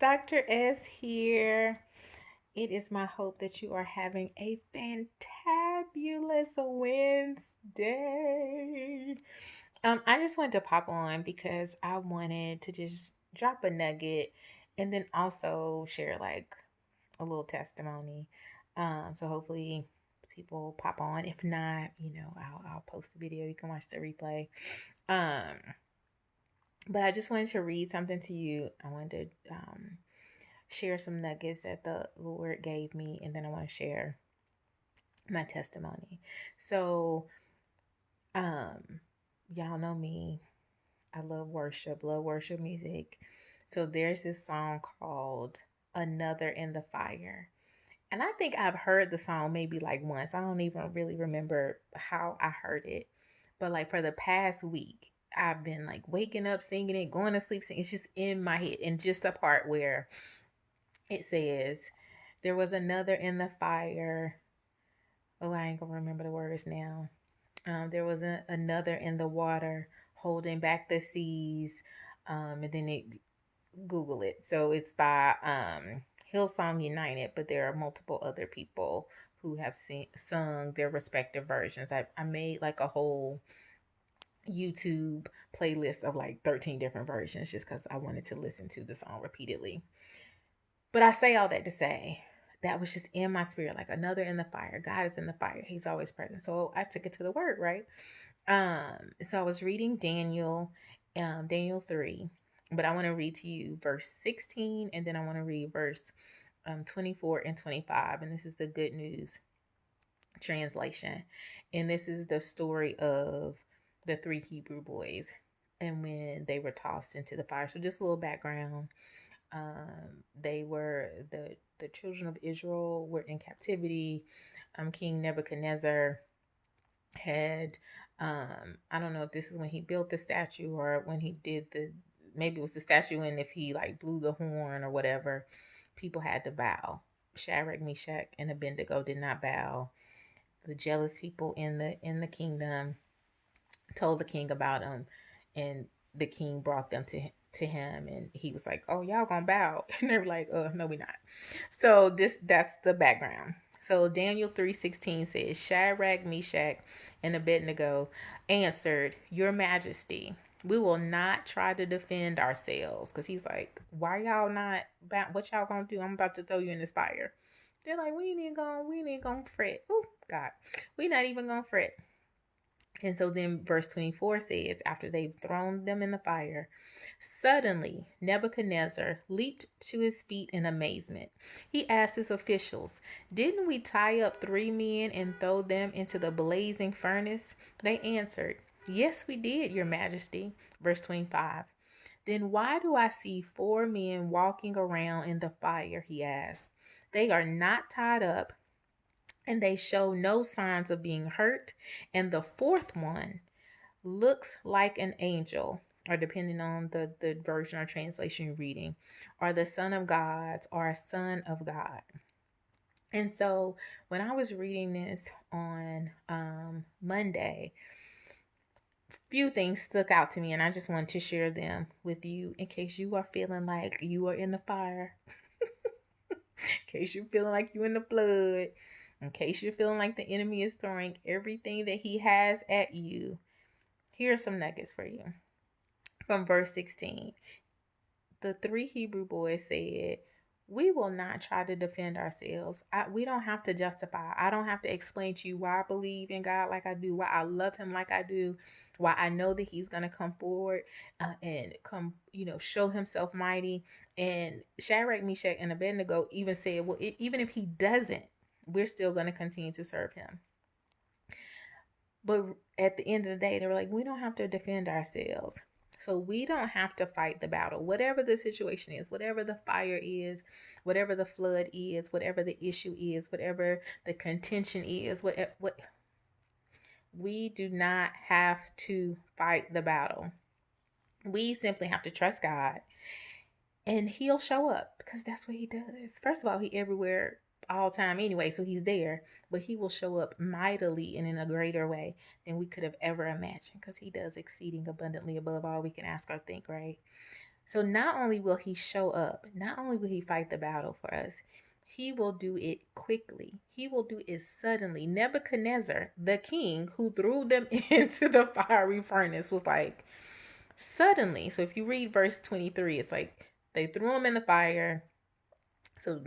Dr. S here. It is my hope that you are having a fantabulous Wednesday. I just wanted to pop on because I wanted to just drop a nugget and then also share like a little testimony. So hopefully people pop on. If not, I'll post the video. You can watch the replay. Um, but I just wanted to read something to you. I wanted to share some nuggets that the Lord gave me, and then I want to share my testimony. So, um, y'all know me. I love worship music. So there's this song called Another in the Fire. And I think I've heard the song maybe like once. I don't even really remember how I heard it. But like for the past week, I've been like waking up singing it, going to sleep singing. It's just in my head. And just the part where it says, there was another in the fire. Oh, I ain't gonna remember the words now. There was another in the water holding back the seas. And then Google it. So it's by Hillsong United, but there are multiple other people who have sung their respective versions. I made like a whole YouTube playlist of like 13 different versions just because I wanted to listen to the song repeatedly. But I say all that to say that was just in my spirit, like another in the fire. God is in the fire. He's always present. So I took it to the word, right? So I was reading Daniel 3, but I want to read to you verse 16, and then I want to read verse 24 and 25. And this is the Good News translation. And this is the story of the three Hebrew boys and when they were tossed into the fire. So just a little background. They were the children of Israel were in captivity. King Nebuchadnezzar had I don't know if this is when he built the statue or when he did maybe it was the statue, and if he like blew the horn or whatever, people had to bow. Shadrach, Meshach, and Abednego did not bow. The jealous people in the kingdom told the king about him, and the king brought them to him, and he was like, "Oh, y'all gonna bow?" And they were like, no, we not." So that's the background. So Daniel 3:16 says, Shadrach, Meshach, and Abednego answered, "Your Majesty, we will not try to defend ourselves." Because he's like, "Why y'all not? What y'all gonna do? I'm about to throw you in this fire." They're like, we ain't gonna fret." Oh God, we not even gonna fret. And so then verse 24 says, after they've thrown them in the fire, suddenly Nebuchadnezzar leaped to his feet in amazement. He asked his officials, "Didn't we tie up 3 men and throw them into the blazing furnace?" They answered, "Yes, we did, your majesty." Verse 25. "Then why do I see 4 men walking around in the fire?" he asked. "They are not tied up, and they show no signs of being hurt. And the fourth one looks like an angel," or depending on the version or translation you're reading, "or the son of God, or a son of God." And so when I was reading this on Monday, few things stuck out to me, and I just wanted to share them with you in case you are feeling like you are in the fire, in case you're feeling like you're in the flood, in case you're feeling like the enemy is throwing everything that he has at you. Here are some nuggets for you. From verse 16, the 3 Hebrew boys said, "We will not try to defend ourselves. We don't have to justify. I don't have to explain to you why I believe in God like I do, why I love him like I do, why I know that he's going to come forward and come, show himself mighty." And Shadrach, Meshach, and Abednego even said, "Well, even if he doesn't, we're still going to continue to serve him." But at the end of the day, they were like, "We don't have to defend ourselves." So we don't have to fight the battle. Whatever the situation is, whatever the fire is, whatever the flood is, whatever the issue is, whatever the contention is, what we do not have to fight the battle. We simply have to trust God, and he'll show up because that's what he does. First of all, he everywhere all time anyway, so he's there, but he will show up mightily and in a greater way than we could have ever imagined, because he does exceeding abundantly above all we can ask or think, right? So not only will he show up, not only will he fight the battle for us, he will do it quickly. He will do it suddenly. Nebuchadnezzar, the king who threw them into the fiery furnace, was like, suddenly. So if you read verse 23, it's like they threw him in the fire. So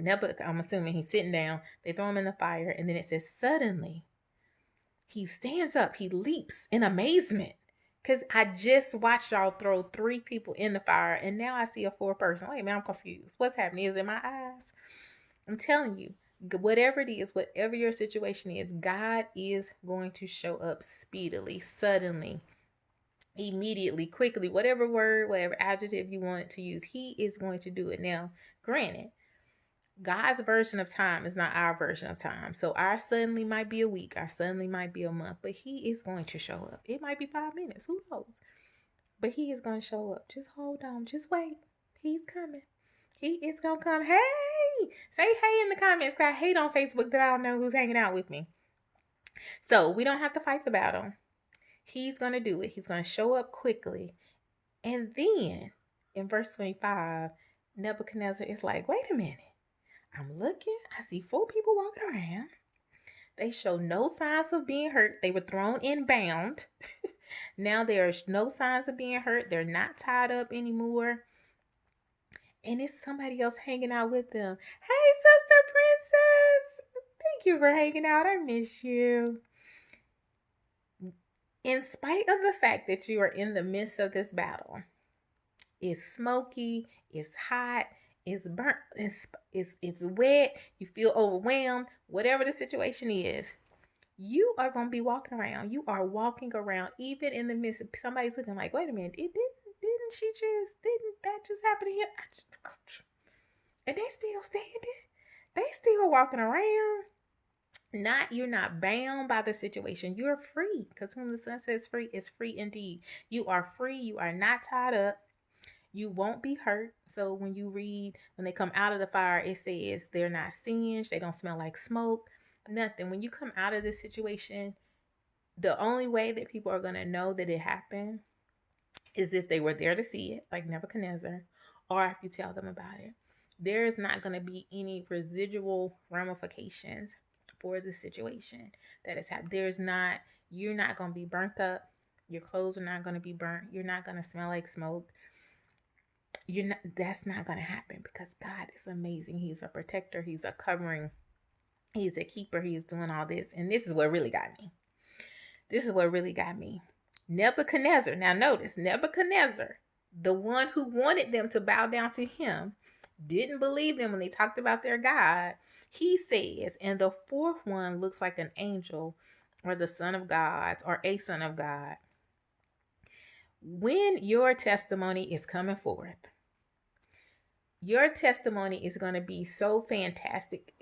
I'm assuming he's sitting down. They throw him in the fire. And then it says, suddenly, he stands up. He leaps in amazement. Because I just watched y'all throw 3 people in the fire. And now I see a 4th person. Wait a minute, I'm confused. What's happening? Is it my eyes? I'm telling you, whatever it is, whatever your situation is, God is going to show up speedily, suddenly, immediately, quickly, whatever word, whatever adjective you want to use. He is going to do it. Now, granted, God's version of time is not our version of time. So our suddenly might be a week, our suddenly might be a month, but he is going to show up. It might be 5 minutes, who knows? But he is going to show up. Just hold on, just wait. He's coming. He is going to come. Hey, say hey in the comments, because I hate on Facebook that I don't know who's hanging out with me. So we don't have to fight the battle. He's going to do it. He's going to show up quickly. And then in verse 25, Nebuchadnezzar is like, wait a minute. I'm looking. I see 4 people walking around. They show no signs of being hurt. They were thrown in bound. Now there's no signs of being hurt. They're not tied up anymore. And it's somebody else hanging out with them. Hey, Sister Princess. Thank you for hanging out. I miss you. In spite of the fact that you are in the midst of this battle, it's smoky, it's hot, it's burnt, it's wet, you feel overwhelmed, whatever the situation is, you are going to be walking around. You are walking around even in the midst of somebody's looking like, wait a minute, didn't that just happen to him? And they still standing. They still walking around. You're not bound by the situation. You're free, because whom the Son sets free is free indeed. You are free. You are not tied up. You won't be hurt. So when you read, when they come out of the fire, it says they're not singed. They don't smell like smoke. Nothing. When you come out of this situation, the only way that people are going to know that it happened is if they were there to see it, like Nebuchadnezzar, or if you tell them about it. There is not going to be any residual ramifications for the situation that has happened. You're not going to be burnt up. Your clothes are not going to be burnt. You're not going to smell like smoke. That's not going to happen, because God is amazing. He's a protector. He's a covering. He's a keeper. He's doing all this. And this is what really got me. Nebuchadnezzar. Now notice, Nebuchadnezzar, the one who wanted them to bow down to him, didn't believe them when they talked about their God. He says, and the 4th one looks like an angel or the son of God or a son of God. When your testimony is coming forth, your testimony is going to be so fantastic.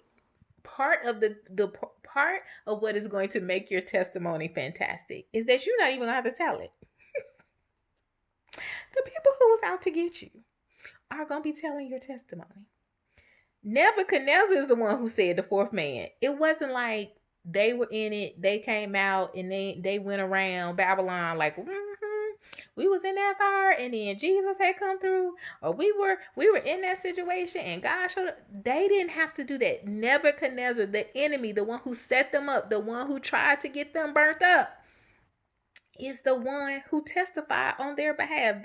Part of the part of what is going to make your testimony fantastic is that you're not even going to have to tell it. The people who was out to get you are going to be telling your testimony. Nebuchadnezzar is the one who said the 4th man. It wasn't like they were in it, they came out, and they went around Babylon like, we was in that fire, and then Jesus had come through, or we were in that situation, and God showed up. They didn't have to do that. Nebuchadnezzar, the enemy, the one who set them up, the one who tried to get them burnt up, is the one who testified on their behalf.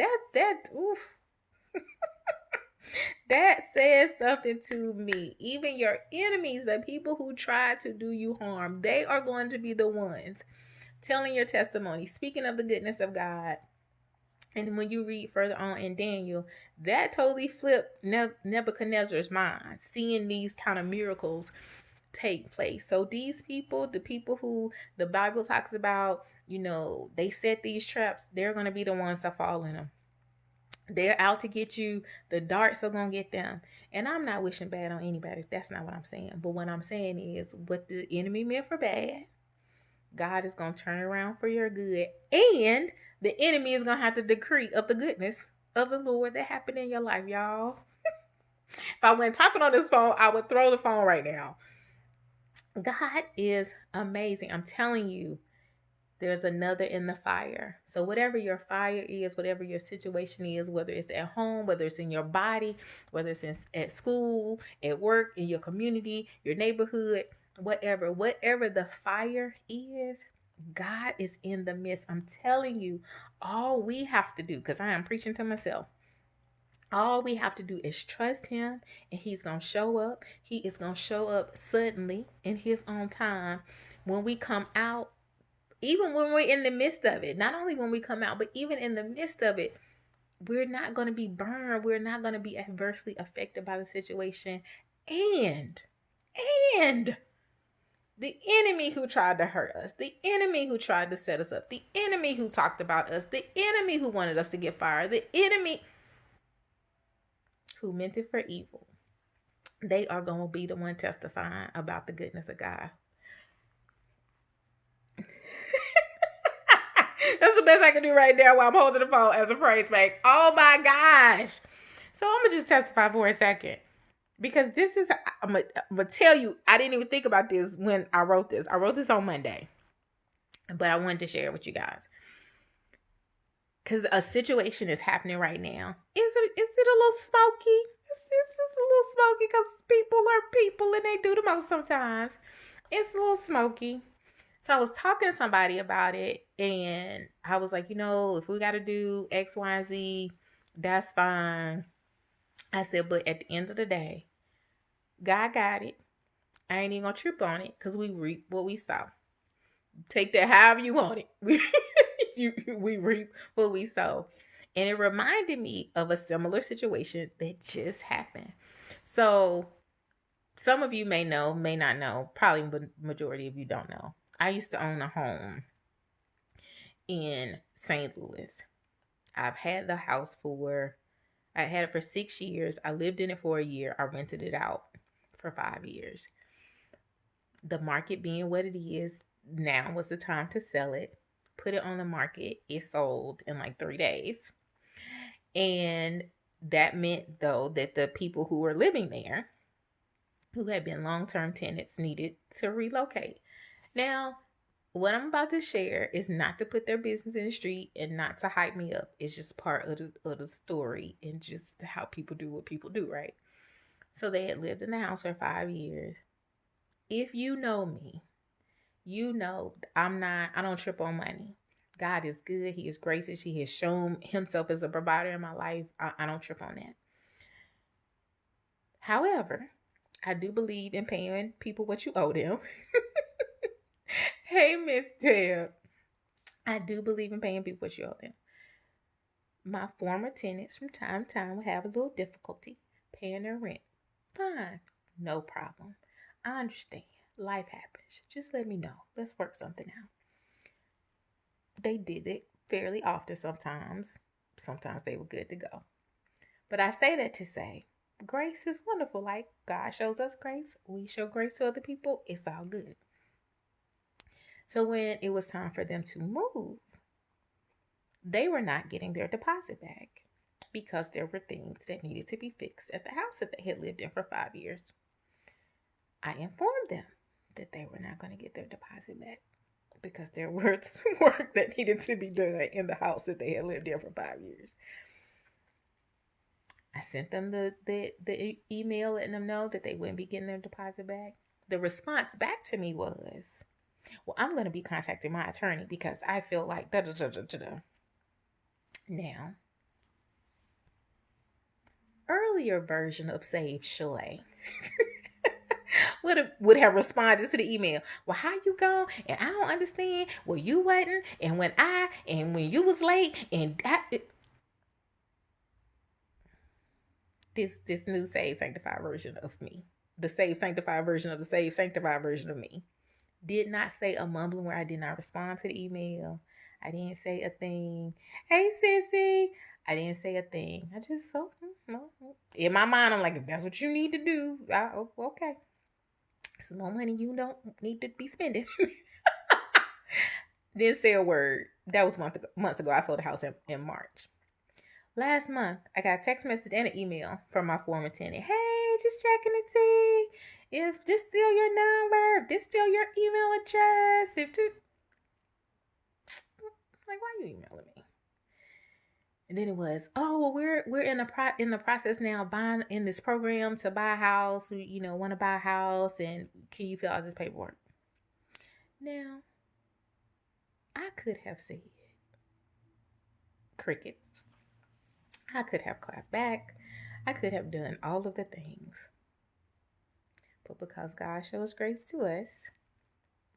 That says something to me. Even your enemies, the people who try to do you harm, they are going to be the ones telling your testimony, speaking of the goodness of God. And when you read further on in Daniel, that totally flipped Nebuchadnezzar's mind, seeing these kind of miracles take place. So these people, the people who the Bible talks about, they set these traps, they're going to be the ones that fall in them. They're out to get you. The darts are going to get them. And I'm not wishing bad on anybody. That's not what I'm saying. But what I'm saying is, what the enemy meant for bad, God is going to turn around for your good. And the enemy is going to have to decree of the goodness of the Lord that happened in your life, y'all. If I went talking on this phone, I would throw the phone right now. God is amazing. I'm telling you, there's another in the fire. So whatever your fire is, whatever your situation is, whether it's at home, whether it's in your body, whether it's at school, at work, in your community, your neighborhood, whatever the fire is, God is in the midst. I'm telling you, all we have to do, because I am preaching to myself, all we have to do is trust him, and he's going to show up. He is going to show up suddenly in his own time. When we come out, even when we're in the midst of it, not only when we come out, but even in the midst of it, we're not going to be burned. We're not going to be adversely affected by the situation. And the enemy who tried to hurt us, the enemy who tried to set us up, the enemy who talked about us, the enemy who wanted us to get fired, the enemy who meant it for evil, they are going to be the one testifying about the goodness of God. That's the best I can do right now while I'm holding the phone as a praise bank. Oh my gosh. So I'm going to just testify for a second. Because this is, I'm going to tell you, I didn't even think about this when I wrote this. I wrote this on Monday. But I wanted to share it with you guys. Because a situation is happening right now. Is it a little smoky? It's a little smoky because people are people and they do the most sometimes. It's a little smoky. So I was talking to somebody about it, and I was like, if we got to do X, Y, and Z, that's fine. I said, but at the end of the day, God got it. I ain't even going to trip on it because we reap what we sow. Take that however you want it. We reap what we sow. And it reminded me of a similar situation that just happened. So some of you may know, may not know, probably the majority of you don't know. I used to own a home in St. Louis. I had it for 6 years. I lived in it for a year. I rented it out for 5 years. The market being what it is, now was the time to sell it. Put it on the market. It sold in like 3 days. And that meant, though, that the people who were living there, who had been long-term tenants, needed to relocate. Now, what I'm about to share is not to put their business in the street and not to hype me up. It's just part of the story and just how people do what people do, right? So they had lived in the house for 5 years. If you know me, you know I don't trip on money. God is good. He is gracious. He has shown himself as a provider in my life. I don't trip on that. However, I do believe in paying people what you owe them. Hey, Miss Deb. I do believe in paying people what you owe them. My former tenants from time to time would have a little difficulty paying their rent. Fine. No problem. I understand. Life happens. Just let me know. Let's work something out. They did it fairly often sometimes. Sometimes they were good to go. But I say that to say, grace is wonderful. Like God shows us grace. We show grace to other people. It's all good. So when it was time for them to move, they were not getting their deposit back because there were things that needed to be fixed at the house that they had lived in for 5 years. I informed them that they were not going to get their deposit back because there was work that needed to be done in the house that they had lived in for 5 years. I sent them the email letting them know that they wouldn't be getting their deposit back. The response back to me was, well, I'm going to be contacting my attorney because I feel like da-da-da-da-da-da. Now, earlier version of Save Sha-Lai would have responded to the email. Well, how you gone? And I don't understand. Well, you wasn't. And when you was late. And this new Save Sanctified version of me. The Save Sanctified version of the Save Sanctified version of me. Did not say a mumbling where I did not respond to the email. I didn't say a thing. Hey, sissy. I didn't say a thing. I just in my mind, I'm like, if that's what you need to do, okay. It's no money you don't need to be spending. Didn't say a word. That was months ago. I sold the house in March. Last month, I got a text message and an email from my former tenant. Hey, just checking to see if this still your number, if this still your email address. like, why are you emailing me? And then it was, oh, well, we're in the process now buying in this program to buy a house. We, want to buy a house, and can you fill out this paperwork? Now, I could have said crickets. I could have clapped back. I could have done all of the things. But because God shows grace to us,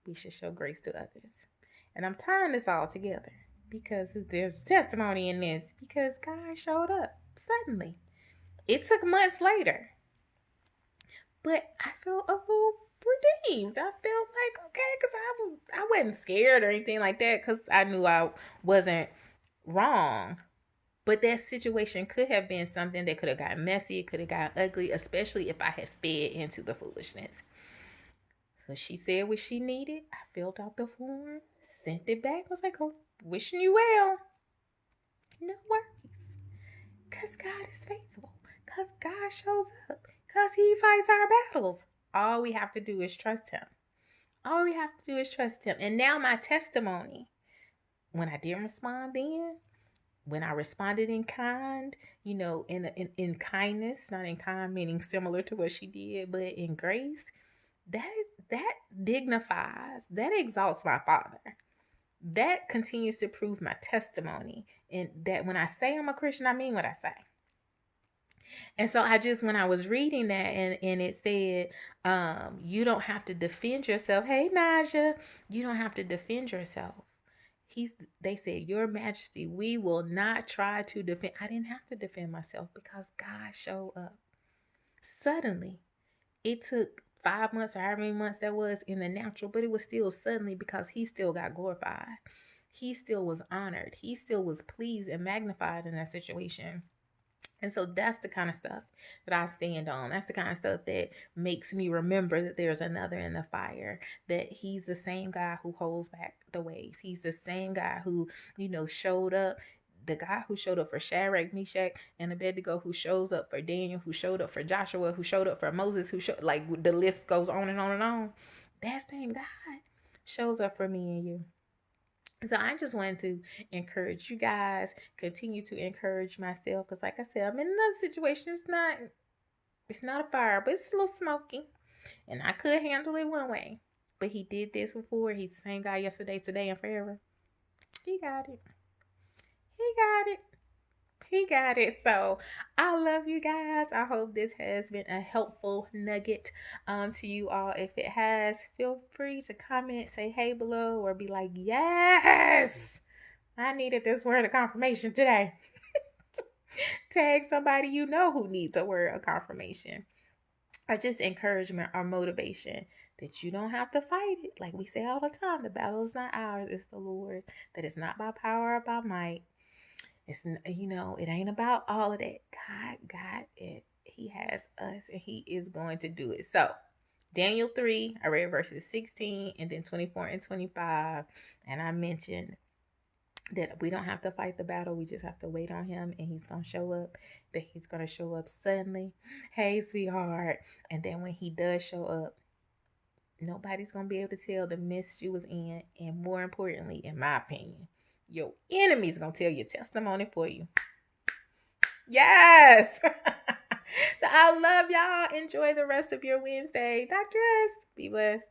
we should show grace to others. And I'm tying this all together because there's testimony in this, because God showed up suddenly. It took months later, but I felt a little redeemed. I felt like, okay, because I wasn't scared or anything like that, because I knew I wasn't wrong. But that situation could have been something that could have gotten messy. It could have gotten ugly, especially if I had fed into the foolishness. So she said what she needed. I filled out the form, sent it back. I was like, oh, wishing you well. No worries. Because God is faithful. Because God shows up. Because he fights our battles. All we have to do is trust him. All we have to do is trust him. And now my testimony, when I didn't respond then, when I responded in kind, in kindness, not in kind meaning similar to what she did, but in grace, that dignifies, that exalts my Father. That continues to prove my testimony. And that when I say I'm a Christian, I mean what I say. And so when I was reading that and it said, you don't have to defend yourself. Hey, Naja, you don't have to defend yourself. They said, Your Majesty, we will not try to defend. I didn't have to defend myself because God showed up. Suddenly, it took 5 months or however many months that was in the natural, but it was still suddenly because he still got glorified. He still was honored. He still was pleased and magnified in that situation. And so that's the kind of stuff that I stand on. That's the kind of stuff that makes me remember that there's another in the fire, that he's the same guy who holds back the waves. He's the same guy who, showed up. The guy who showed up for Shadrach, Meshach, and Abednego, who shows up for Daniel, who showed up for Joshua, who showed up for Moses, like the list goes on and on and on. That same God shows up for me and you. So I just wanted to encourage you guys, continue to encourage myself, because like I said, I'm in another situation. It's not a fire, but it's a little smoky, and I could handle it one way. But he did this before. He's the same guy yesterday, today, and forever. He got it. He got it. He got it. So I love you guys. I hope this has been a helpful nugget to you all. If it has, feel free to comment, say hey below, or be like, yes, I needed this word of confirmation today. Tag somebody you know who needs a word of confirmation, or just encouragement or motivation that you don't have to fight it. Like we say all the time, the battle is not ours, it's the Lord's. That it's not by power or by might. It's, it ain't about all of that. God got it. He has us, and he is going to do it. So Daniel 3, I read verses 16 and then 24 and 25. And I mentioned that we don't have to fight the battle. We just have to wait on him, and he's going to show up. That he's going to show up suddenly. Hey, sweetheart. And then when he does show up, nobody's going to be able to tell the mess you was in. And more importantly, in my opinion, your enemy's going to tell your testimony for you. Yes. So I love y'all. Enjoy the rest of your Wednesday. Dr. S. Be blessed.